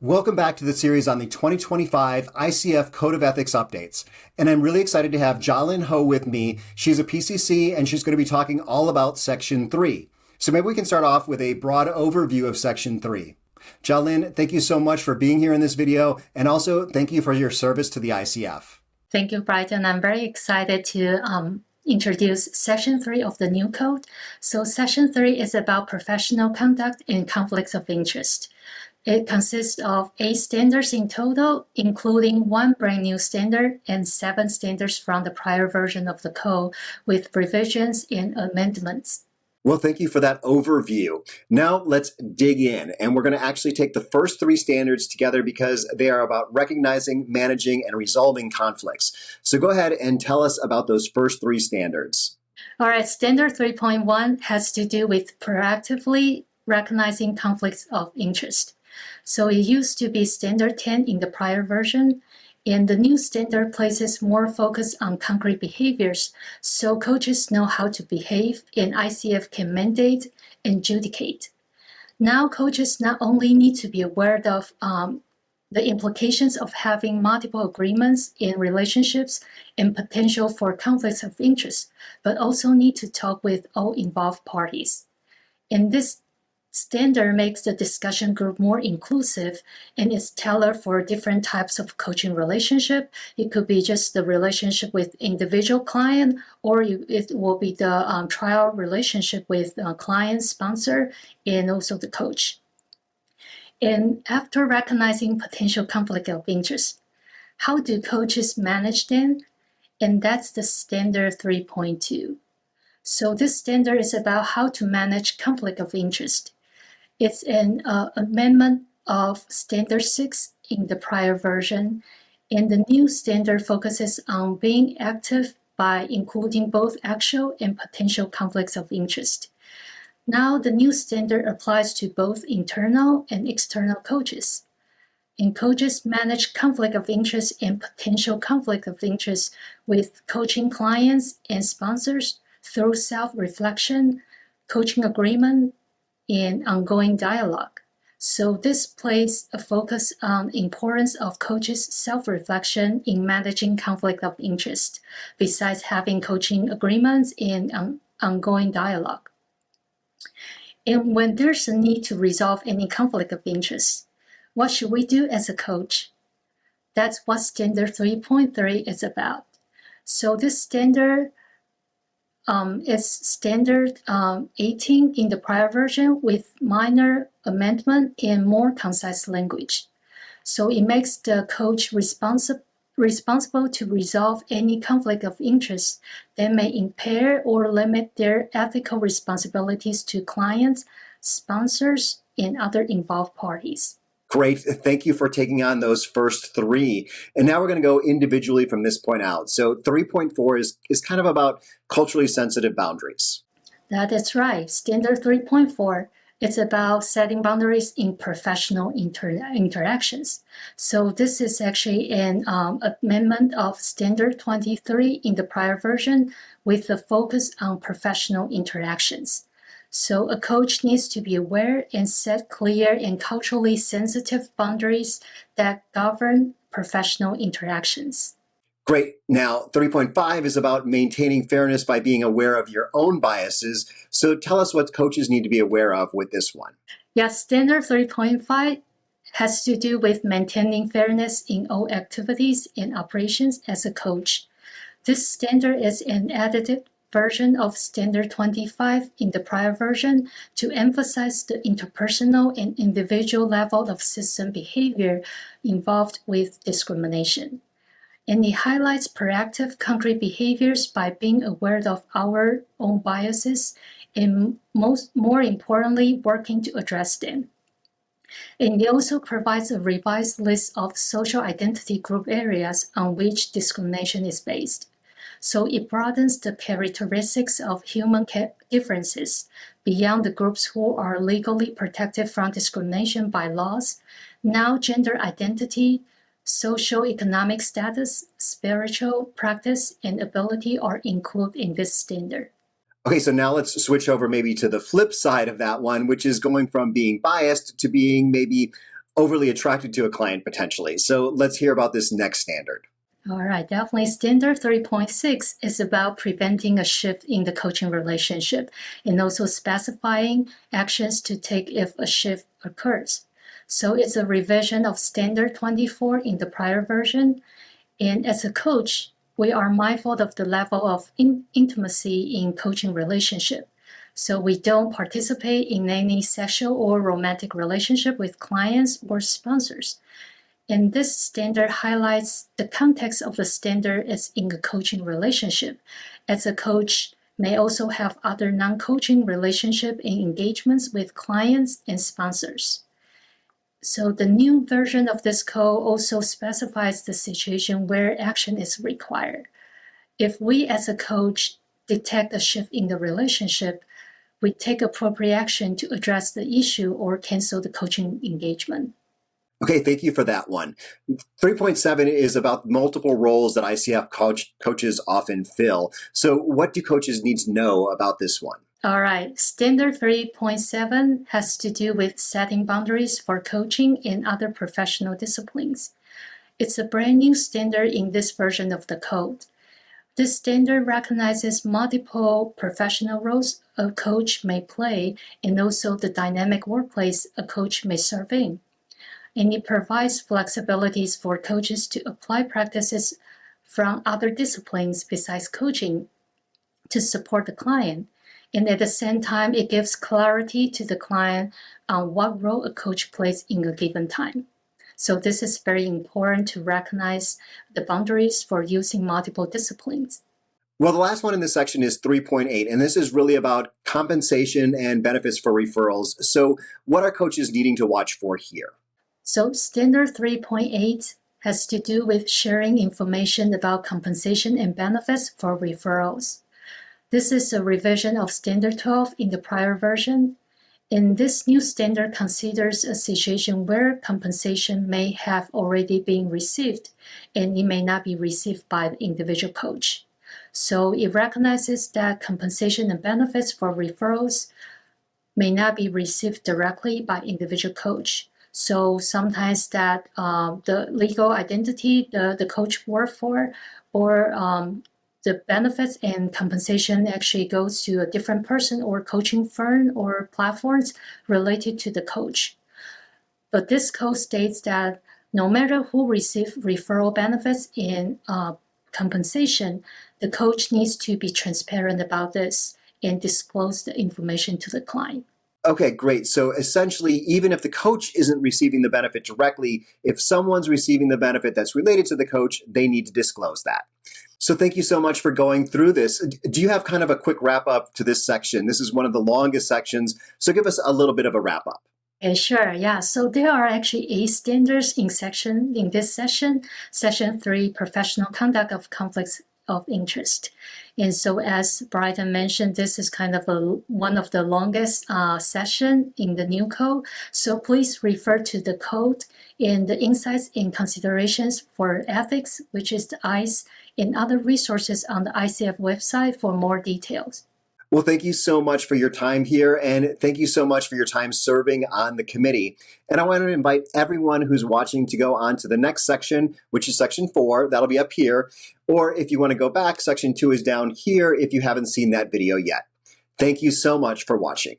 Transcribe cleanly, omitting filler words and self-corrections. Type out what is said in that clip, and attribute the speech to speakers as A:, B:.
A: Welcome back to the series on the 2025 ICF Code of Ethics updates. And I'm really excited to have Chia-Lin Ho with me. She's a PCC and she's going to be talking all about Section 3. So maybe we can start off with a broad overview of Section 3. Chia-Lin, thank you so much for being here in this video. And also thank you for your service to the ICF.
B: Thank you, Brighton. I'm very excited to introduce Section 3 of the new code. So Section 3 is about professional conduct and conflicts of interest. It consists of 8 standards in total, including 1 brand new standard and 7 standards from the prior version of the code with revisions and amendments.
A: Well, thank you for that overview. Now let's dig in, and we're going to actually take the first 3 standards together because they are about recognizing, managing, and resolving conflicts. So go ahead and tell us about those first 3 standards.
B: All right, Standard 3.1 has to do with proactively recognizing conflicts of interest. So it used to be Standard 10 in the prior version, and the new standard places more focus on concrete behaviors, so coaches know how to behave, and ICF can mandate and adjudicate. Now coaches not only need to be aware of the implications of having multiple agreements in relationships and potential for conflicts of interest, but also need to talk with all involved parties. And this standard makes the discussion group more inclusive and is tailored for different types of coaching relationship. It could be just the relationship with individual client, or it will be the trial relationship with client, sponsor, and also the coach. And after recognizing potential conflict of interest, how do coaches manage them? And that's the Standard 3.2. So this standard is about how to manage conflict of interest. It's an amendment of Standard 6 in the prior version, and the new standard focuses on being active by including both actual and potential conflicts of interest. Now the new standard applies to both internal and external coaches. And coaches manage conflict of interest and potential conflict of interest with coaching clients and sponsors through self-reflection, coaching agreement, and ongoing dialogue. So this places a focus on the importance of coaches' self-reflection in managing conflict of interest, besides having coaching agreements and ongoing dialogue. And when there's a need to resolve any conflict of interest, what should we do as a coach? That's what Standard 3.3 is about. So this standard is Standard 18 in the prior version with minor amendment and more concise language. So it makes the coach responsible to resolve any conflict of interest that may impair or limit their ethical responsibilities to clients, sponsors, and other involved parties.
A: Great. Thank you for taking on those first 3. And now we're going to go individually from this point out. So 3.4 is kind of about culturally sensitive boundaries.
B: That is right. Standard 3.4 is about setting boundaries in professional interactions. So this is actually an amendment of Standard 23 in the prior version with a focus on professional interactions. So a coach needs to be aware and set clear and culturally sensitive boundaries that govern professional interactions.
A: Great. Now, 3.5 is about maintaining fairness by being aware of your own biases. So tell us what coaches need to be aware of with this one.
B: Yes, Standard 3.5 has to do with maintaining fairness in all activities and operations as a coach. This standard is an edited version of Standard 25 in the prior version to emphasize the interpersonal and individual level of system behavior involved with discrimination. And it highlights proactive concrete behaviors by being aware of our own biases and more importantly, working to address them. And it also provides a revised list of social identity group areas on which discrimination is based. So it broadens the characteristics of human differences beyond the groups who are legally protected from discrimination by laws. Now gender identity, socioeconomic status, spiritual practice, and ability are included in this standard.
A: Okay, so now let's switch over maybe to the flip side of that one, which is going from being biased to being maybe overly attracted to a client potentially. So let's hear about this next standard.
B: All right, definitely. Standard 3.6 is about preventing a shift in the coaching relationship and also specifying actions to take if a shift occurs. So it's a revision of Standard 24 in the prior version. And as a coach, we are mindful of the level of intimacy in coaching relationship. So we don't participate in any sexual or romantic relationship with clients or sponsors. And this standard highlights the context of the standard is in a coaching relationship. As a coach may also have other non-coaching relationship and engagements with clients and sponsors. So the new version of this code also specifies the situation where action is required. If we as a coach detect a shift in the relationship, we take appropriate action to address the issue or cancel the coaching engagement.
A: Okay, thank you for that one. 3.7 is about multiple roles that ICF coaches often fill. So what do coaches need to know about this one?
B: All right, Standard 3.7 has to do with setting boundaries for coaching and other professional disciplines. It's a brand new standard in this version of the code. This standard recognizes multiple professional roles a coach may play and also the dynamic workplace a coach may serve in. And it provides flexibilities for coaches to apply practices from other disciplines besides coaching to support the client. And at the same time, it gives clarity to the client on what role a coach plays in a given time. So this is very important to recognize the boundaries for using multiple disciplines.
A: Well, the last one in this section is 3.8, and this is really about compensation and benefits for referrals. So what are coaches needing to watch for here?
B: So Standard 3.8 has to do with sharing information about compensation and benefits for referrals. This is a revision of Standard 12 in the prior version. And this new standard considers a situation where compensation may have already been received and it may not be received by the individual coach. So it recognizes that compensation and benefits for referrals may not be received directly by individual coach. So sometimes that the legal identity the coach worked for or the benefits and compensation actually goes to a different person or coaching firm or platforms related to the coach. But this code states that no matter who receives referral benefits and compensation, the coach needs to be transparent about this and disclose the information to the client.
A: Okay, great. So essentially, even if the coach isn't receiving the benefit directly, if someone's receiving the benefit that's related to the coach, they need to disclose that. So thank you so much for going through this. Do you have kind of a quick wrap up to this section? This is one of the longest sections, so give us a little bit of a wrap up.
B: Sure, yeah. So there are actually 8 standards in this session. Section 3, professional conduct of conflicts of interest. And so as Brighton mentioned, this is kind of one of the longest session in the new code. So please refer to the code and the insights and considerations for ethics, which is the ICE, and other resources on the ICF website for more details.
A: Well, thank you so much for your time here, and thank you so much for your time serving on the committee. And I want to invite everyone who's watching to go on to the next section, which is section 4. That'll be up here. Or if you want to go back, section 2 is down here if you haven't seen that video yet. Thank you so much for watching.